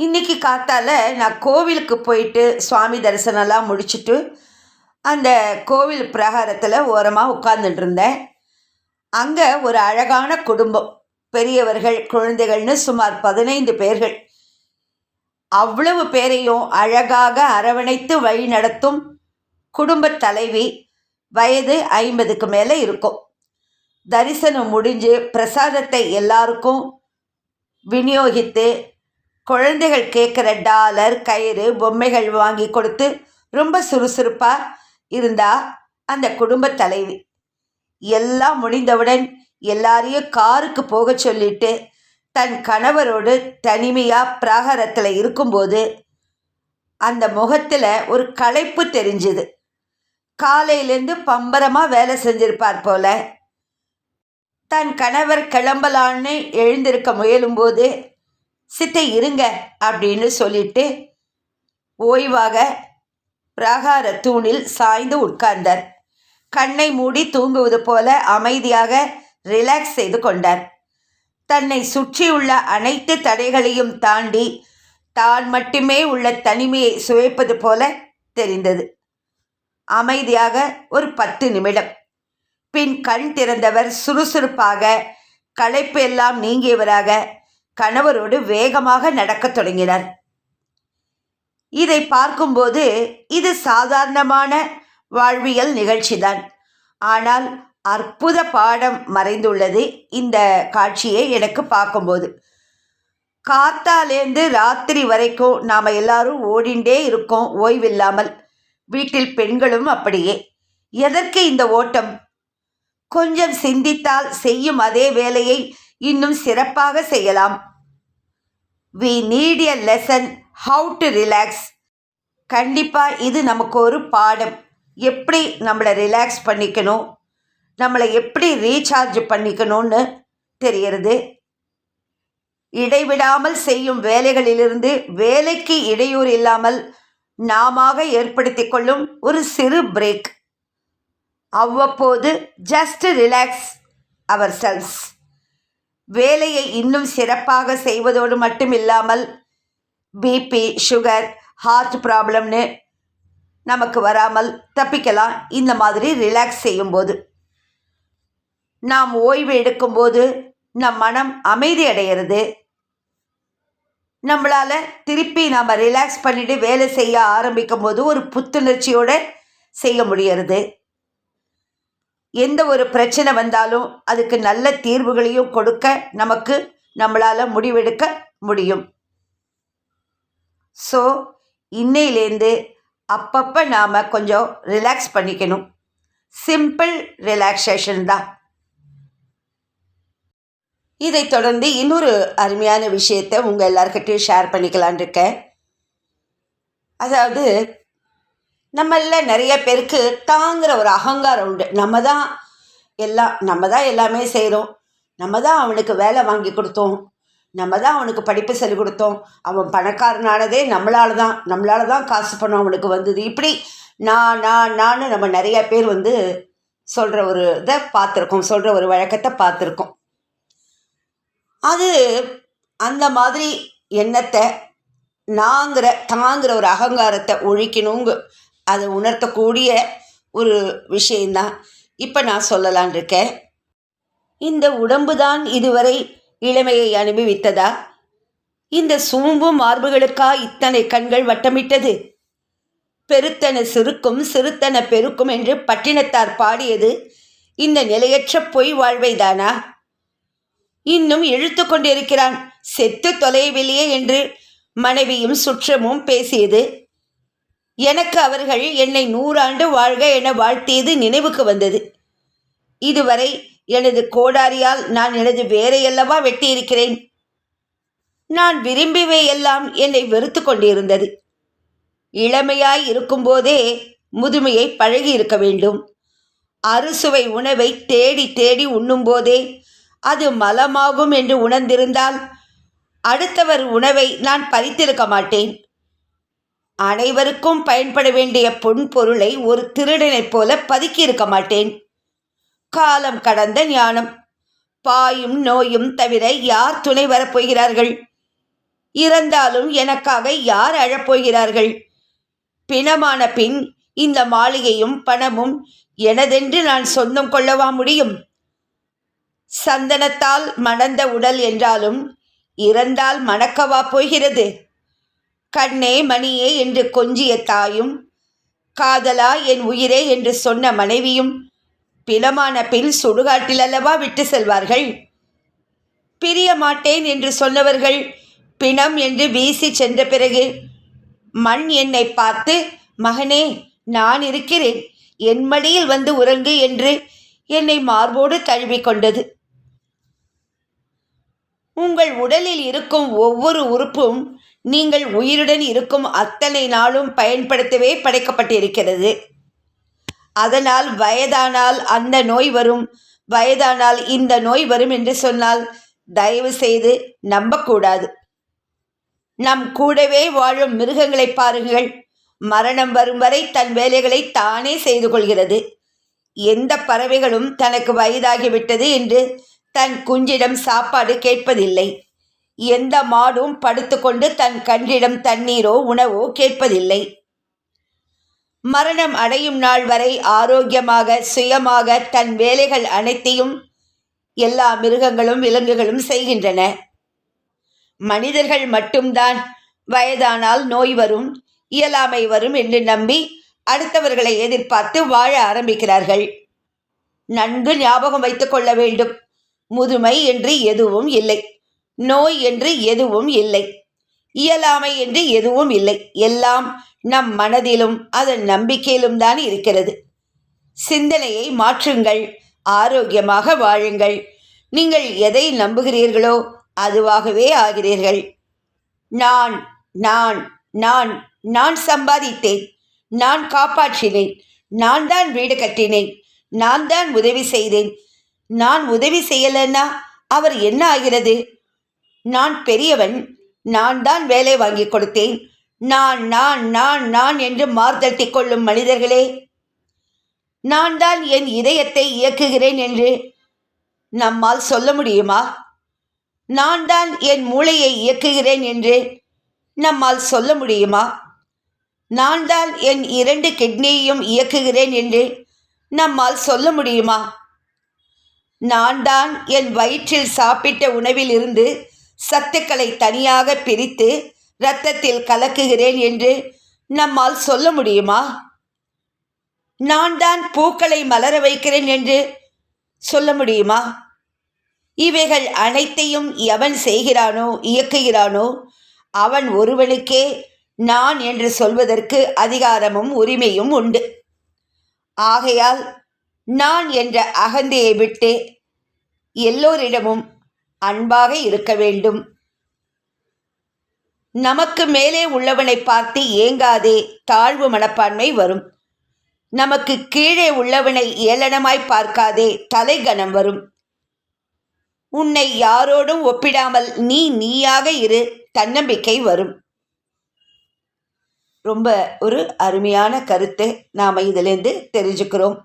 இன்னைக்கு காத்தால நான் கோவிலுக்கு போயிட்டு சுவாமி தரிசனம்லாம் முடிச்சுட்டு அந்த கோவில் பிரகாரத்தில் ஓரமாக உட்கார்ந்துட்டு இருந்தேன். அங்கே ஒரு அழகான குடும்பம், பெரியவர்கள் குழந்தைகள்னு சுமார் 15 பேர்கள். அவ்வளவு பேரையும் அழகாக அரவணைத்து வழி நடத்தும் குடும்ப தலைவி. வயது 50க்கு மேலே இருக்கும். தரிசனம் முடிஞ்சு பிரசாதத்தை எல்லாருக்கும் விநியோகித்து குழந்தைகள் கேட்குற டாலர், கயிறு, பொம்மைகள் வாங்கி கொடுத்து ரொம்ப சுறுசுறுப்பாக இருந்தா அந்த குடும்ப தலைவி. எல்லாம் முடிந்தவுடன் எல்லாரையும் காருக்கு போக சொல்லிட்டு தன் கணவரோடு தனிமையாக பிராகாரத்தில் இருக்கும்போது அந்த முகத்தில் ஒரு களைப்பு தெரிஞ்சுது. காலையிலேருந்து பம்பரமாக வேலை செஞ்சிருப்பார் போல. தன் கணவர் கிளம்பலான்னு எழுந்திருக்க முயலும்போது சித்தை இருங்க அப்படின்னு சொல்லிட்டு ஓய்வாக பிராகார தூணில் சாய்ந்து உட்கார்ந்தார். கண்ணை மூடி தூங்குவது போல அமைதியாக ரிலாக்ஸ் செய்து கொண்டார். தன்னை சுற்றியுள்ள அனைத்து தடைகளையும் தாண்டி தான் மட்டுமே உள்ள தனிமையை சுவைப்பது போல தெரிந்தது. அமைதியாக ஒரு 10 நிமிடம் பின் கண் திறந்தவர் சுறுசுறுப்பாக, களைப்பு எல்லாம் நீங்கியவராக கணவரோடு வேகமாக நடக்கத் தொடங்கினார். இதை பார்க்கும்போது இது சாதாரணமான வாழ்வியல் நிகழ்ச்சிதான். ஆனால் அற்புத பாடம் மறைந்துள்ளது இந்த காட்சியை எனக்கு பார்க்கும்போது. காத்தாலேருந்து ராத்திரி வரைக்கும் நாம் எல்லாரும் ஓடிண்டே இருக்கோம் ஓய்வில்லாமல். வீட்டில் பெண்களும் அப்படியே. எதற்கு இந்த ஓட்டம்? கொஞ்சம் சிந்தித்தால் செய்யும் அதே வேலையை இன்னும் சிறப்பாக செய்யலாம். We need a lesson how to relax. கண்டிப்பாக இது நமக்கு ஒரு பாடம். எப்படி நம்மளை ரிலாக்ஸ் பண்ணிக்கணும், நம்மளை எப்படி ரீசார்ஜ் பண்ணிக்கணும்னு தெரிகிறது. இடைவிடாமல் செய்யும் வேலைகளிலிருந்து வேலைக்கு இடையூறு இல்லாமல் நாம ஏற்படுத்தி கொள்ளும் ஒரு சிறு பிரேக். அவ்வப்போது ஜஸ்ட் ரிலாக்ஸ் அவர் செல்ஸ். வேலையை இன்னும் சிறப்பாக செய்வதோடு மட்டும் இல்லாமல் பிபி, சுகர், ஹார்ட் ப்ராப்ளம்னு நமக்கு வராமல் தப்பிக்கலாம். இந்த மாதிரி ரிலாக்ஸ் செய்யும்போது, நாம் ஓய்வு எடுக்கும்போது நம் மனம் அமைதி அடைகிறது. நம்மளால் திருப்பி நாம் ரிலாக்ஸ் பண்ணிட்டு வேலை செய்ய ஆரம்பிக்கும் போது ஒரு புத்துணர்ச்சியோடு செய்ய முடியறது. எந்த ஒரு பிரச்சனை வந்தாலும் அதுக்கு நல்ல தீர்வுகளையும் கொடுக்க நம்மளால் முடிவெடுக்க முடியும். ஸோ இன்னையிலேருந்து அப்பப்போ நாம் கொஞ்சம் ரிலாக்ஸ் பண்ணிக்கணும். சிம்பிள் ரிலாக்ஸேஷன் தான். இதை தொடர்ந்து இன்னொரு அருமையான விஷயத்தை உங்கள் எல்லாருக்கிட்டையும் ஷேர் பண்ணிக்கலான் இருக்கேன். அதாவது, நம்மள நிறைய பேருக்கு தாங்கிற ஒரு அகங்காரம் உண்டு. நம்ம தான் எல்லாமே செய்கிறோம், நம்ம தான் அவனுக்கு வேலை வாங்கி கொடுத்தோம், நம்ம தான் அவனுக்கு படிப்பு சொல்லி கொடுத்தோம், அவன் பணக்காரனானதே நம்மளால தான் காசு பணம் அவனுக்கு வந்தது. இப்படி நான் நம்ம நிறைய பேர் சொல்கிற ஒரு இதை பார்த்துருக்கோம், சொல்கிற ஒரு வழக்கத்தை பார்த்துருக்கோம். அது அந்த மாதிரி எண்ணத்தை தாங்கிற ஒரு அகங்காரத்தை ஒழிக்கணுங்க அதை உணர்த்தக்கூடிய ஒரு விஷயந்தான் இப்போ நான் சொல்லலான் இருக்கேன். இந்த உடம்பு தான் இதுவரை இளமையை அனுபவித்ததா? இந்த சூம்பும் மார்புகளுக்கா இத்தனை கண்கள் வட்டமிட்டது? பெருத்தன சிறுக்கும் சிறுத்தன பெருக்கும் என்று பட்டினத்தார் பாடியது இந்த நிலையற்ற பொய் வாழ்வைதானா? இன்னும் இழுத்து கொண்டிருக்கிறான் செத்து தொலைவில்லையே என்று மனைவியும் சுற்றமும் பேசியது. எனக்கு அவர்கள் என்னை 100 ஆண்டு வாழ்க என வாழ்த்தியது நினைவுக்கு வந்தது. இதுவரை எனது கோடாரியால் நான் எனது வேரையல்லவா வெட்டியிருக்கிறேன். நான் விரும்பியவை எல்லாம் என்னை வெறுத்து கொண்டிருந்தது. இளமையாய் இருக்கும்போதே முதுமையை பழகி இருக்க வேண்டும். அறுசுவை உணவை தேடி தேடி உண்ணும்போதே அது மலமாகும் என்று உணர்ந்திருந்தால் அடுத்தவர் உணவை நான் பறித்திருக்க மாட்டேன். அனைவருக்கும் பயன்பட வேண்டிய பொன் பொருளை ஒரு திருடனைப் போல பதுக்கி இருக்க மாட்டேன். காலம் கடந்த ஞானம். பாயும் நோயும் தவிர யார் துணை வரப்போகிறார்கள்? இறந்தாலும் எனக்காக யார் அழப்போகிறார்கள்? பிணமான பின் இந்த மாளிகையும் பணமும் எனதென்று நான் சொந்தம் கொள்ளவா முடியும்? சந்தனத்தால் மணந்த உடல் என்றாலும் இறந்தால் மணக்கவா போகிறது? கண்ணே மணியே என்று கொஞ்சிய தாயும், காதலா என் உயிரே என்று சொன்ன மனைவியும் பிணமான பின் சுடுகாட்டில் அல்லவா விட்டு செல்வார்கள்? பிரிய மாட்டேன் என்று சொன்னவர்கள் பிணம் என்று வீசி சென்ற பிறகு மண் என்னை பார்த்து, மகனே நான் இருக்கிறேன், என் மடியில் வந்து உறங்கு என்று என்னை மார்போடு தழுவிக்கொண்டது. உங்கள் உடலில் இருக்கும் ஒவ்வொரு உறுப்பும் நீங்கள் உயிருடன் இருக்கும் அத்தனை நாளும் பயன்படுத்தவே படைக்கப்பட்டிருக்கிறது. அதனால் வயதானால் அந்த நோய் வரும், வயதானால் இந்த நோய் வரும் என்று சொன்னால் தயவு செய்து நம்பக்கூடாது. நம் கூடவே வாழும் மிருகங்களை பாருங்கள். மரணம் வரும் வரை தன் வேலைகளை தானே செய்து கொள்கிறது. எந்த பறவைகளும் தனக்கு வயதாகிவிட்டது என்று தன் குஞ்சிடம் சாப்பாடு கேட்பதில்லை. எந்த மாடும் படுத்துக்கொண்டு தன் கன்றிடம் தண்ணீரோ உணவோ கேட்பதில்லை. மரணம் அடையும் நாள் வரை ஆரோக்கியமாக சுயமாக தன் வேலைகள் அனைத்தையும் எல்லா மிருகங்களும் விலங்குகளும் செய்கின்றன. மனிதர்கள் மட்டும்தான் வயதானால் நோய் வரும், இயலாமை வரும் என்று நம்பி அடுத்தவர்களை எதிர்பார்த்து வாழ ஆரம்பிக்கிறார்கள். நன்கு ஞாபகம் வைத்துக் கொள்ள வேண்டும். முதுமை என்று எதுவும் இல்லை, நோய் என்று எதுவும் இல்லை, இயலாமை என்று எதுவும் இல்லை. எல்லாம் நம் மனதிலும் அதன் நம்பிக்கையிலும் தான் இருக்கிறது. சிந்தனையை மாற்றுங்கள், ஆரோக்கியமாக வாழுங்கள். நீங்கள் எதை நம்புகிறீர்களோ அதுவாகவே ஆகிறீர்கள். நான் நான் நான் நான் சம்பாதித்தேன், நான் காப்பாற்றினேன், நான் தான் வீடு கட்டினேன், நான் தான் உதவி செய்தேன். நான் உதவி செய்யலைன்னா அவர் என்ன ஆகிறது? நான் பெரியவன், நான் தான் வேலை வாங்கி கொடுத்தேன், நான் நான் நான் நான் என்று மார்தட்டி கொள்ளும் மனிதர்களே, நான் தான் என் இதயத்தை இயக்குகிறேன் என்று நம்மால் சொல்ல முடியுமா? நான் தான் என் மூளையை இயக்குகிறேன் என்று நம்மால் சொல்ல முடியுமா? நான் தான் என் 2 கிட்னியையும் இயக்குகிறேன் என்று நம்மால் சொல்ல முடியுமா? நான் தான் என் வயிற்றில் சாப்பிட்ட உணவில் இருந்து சத்துக்களை தனியாக பிரித்து இரத்தத்தில் கலக்குகிறேன் என்று நம்மால் சொல்ல முடியுமா? நான் தான் பூக்களை மலர வைக்கிறேன் என்று சொல்ல முடியுமா? இவைகள் அனைத்தையும் எவன் செய்கிறானோ இயக்குகிறானோ அவன் ஒருவனுக்கே நான் என்று சொல்வதற்கு அதிகாரமும் உரிமையும் உண்டு. ஆகையால் நான் என்ற அகந்தையை விட்டு எல்லோரிடமும் அன்பாக இருக்க வேண்டும். நமக்கு மேலே உள்ளவனை பார்த்து ஏங்காதே, தாழ்வு மனப்பான்மை வரும். நமக்கு கீழே உள்ளவனை ஏளனமாய் பார்க்காதே, தலைகனம் வரும். உன்னை யாரோடும் ஒப்பிடாமல் நீயாக இரு, தன்னம்பிக்கை வரும். ரொம்ப ஒரு அருமையான கருத்தை நாம் இதிலேருந்து தெரிஞ்சுக்கிறோம்.